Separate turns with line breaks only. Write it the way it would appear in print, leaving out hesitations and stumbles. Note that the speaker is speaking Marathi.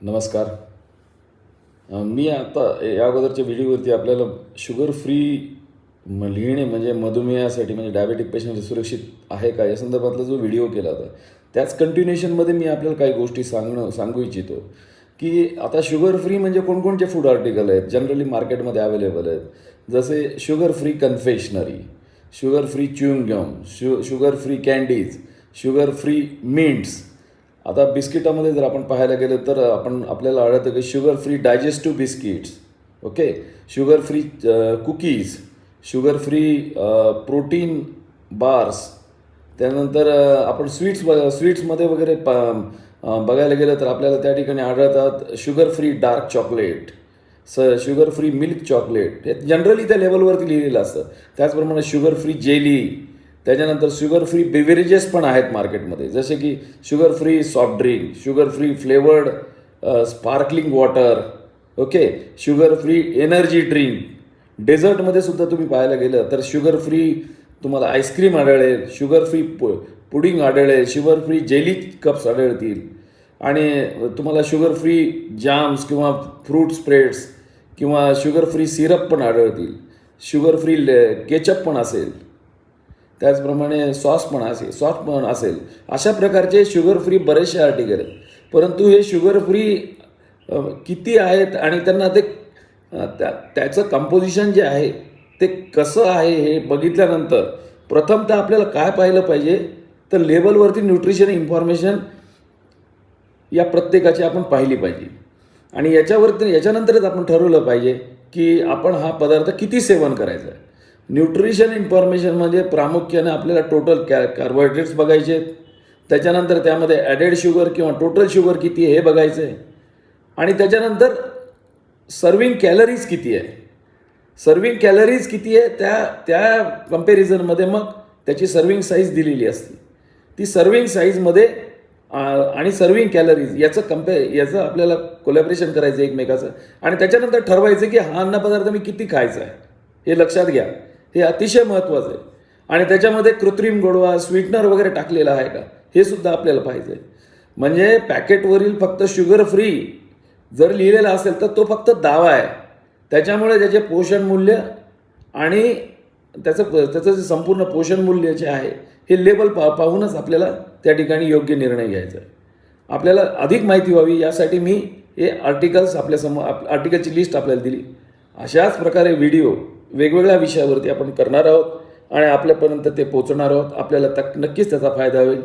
नमस्कार. मी आता या अगोदरच्या व्हिडिओवरती आपल्याला शुगर फ्री लिहिणे म्हणजे मधुमेहासाठी म्हणजे डायबेटिक पेशंट सुरक्षित आहे का या संदर्भातला जो व्हिडिओ केला होता त्याच कंटिन्युएशनमध्ये मी आपल्याला काही गोष्टी सांगू इच्छितो की आता शुगर फ्री म्हणजे कोणकोणते फूड आर्टिकल आहेत जनरली मार्केटमध्ये अवेलेबल आहेत. जसे sugar free confectionery, sugar free chewing gum, sugar free candies, sugar free mints. आता बिस्किटामध्ये जर आपण पाहायला गेलं तर आपल्याला आढळतं की sugar free digestive biscuits, okay, sugar free cookies, sugar free protein bars. त्यानंतर आपण स्वीट्समध्ये वगैरे बघायला गेलं तर आपल्याला त्या ठिकाणी आढळतात sugar free dark chocolate, sugar free milk chocolate. हे जनरली त्या लेवलवरती लिहिलेलं असतं. त्याचप्रमाणे शुगर फ्री जेली, त्याच्यानंतर शुगर फ्री बेव्हरेजेस पण आहेत मार्केटमध्ये, जसे की sugar free soft drink, sugar free flavoured sparkling water, okay, sugar free energy drink. डेझर्टमध्ये सुद्धा तुम्ही पाहायला गेलं तर शुगर फ्री तुम्हाला आईस्क्रीम आढळेल, शुगर फ्री पुडिंग आढळेल, शुगर फ्री जेली कप्स आढळतील आणि तुम्हाला शुगर फ्री जॅम्स किंवा फ्रूट स्प्रेड्स किंवा शुगर फ्री सिरप पण आढळतील, शुगर फ्री केचप पण असेल, त्याचप्रमाणे सॉस पण असेल. अशा प्रकारचे शुगर फ्री बरेचसे आर्टिकल आहेत. परंतु हे शुगर फ्री किती आहेत आणि त्यांना ते त्याचं कंपोजिशन जे आहे ते कसं आहे हे बघितल्यानंतर प्रथमतः आपल्याला काय पाहिलं पाहिजे तर लेबलवरती न्यूट्रिशन इन्फॉर्मेशन या प्रत्येकाची आपण पाहिली पाहिजे आणि याच्यानंतरच आपण ठरवलं पाहिजे की आपण हा पदार्थ किती सेवन करायचा आहे. न्यूट्रिशन इन्फॉर्मेशनमध्ये प्रामुख्याने आपल्याला टोटल कार्बोहायड्रेट्स बघायचे आहेत, त्याच्यानंतर त्यामध्ये ॲडेड शुगर किंवा टोटल शुगर किती आहे हे बघायचं आहे आणि त्याच्यानंतर सर्विंग कॅलरीज किती आहे. सर्विंग कॅलरीज किती आहे त्या कंपॅरिझनमध्ये मग त्याची सर्विंग साईज दिलेली असते. ती सर्विंग साईजमध्ये आणि सर्विंग कॅलरीज याचं आपल्याला कोलॅबरेशन करायचं एकमेकाचं आणि त्याच्यानंतर ठरवायचं की हा अन्नपदार्थ मी किती खायचा आहे हे लक्षात घ्या. हे अतिशय महत्त्वाचं आहे आणि त्याच्यामध्ये कृत्रिम गोडवा स्वीटनर वगैरे टाकलेला आहे का हे सुद्धा आपल्याला पाहिजे. म्हणजे पॅकेटवरील फक्त शुगर फ्री जर लिहिलेला असेल तर तो फक्त दावा आहे. त्याच्यामुळे त्याचे पोषण मूल्य आणि त्याचं जे संपूर्ण पोषण मूल्य जे आहे हे लेबल पाहूनच आपल्याला त्या ठिकाणी योग्य निर्णय घ्यायचा आहे. आपल्याला अधिक माहिती व्हावी यासाठी मी हे आर्टिकलची लिस्ट आपल्याला दिली. अशाच प्रकारे व्हिडिओ वेगवेगळ्या विषयावरती आपण करणार आहोत आणि आपल्यापर्यंत ते पोहोचणार आहोत. आपल्याला नक्कीच त्याचा फायदा होईल.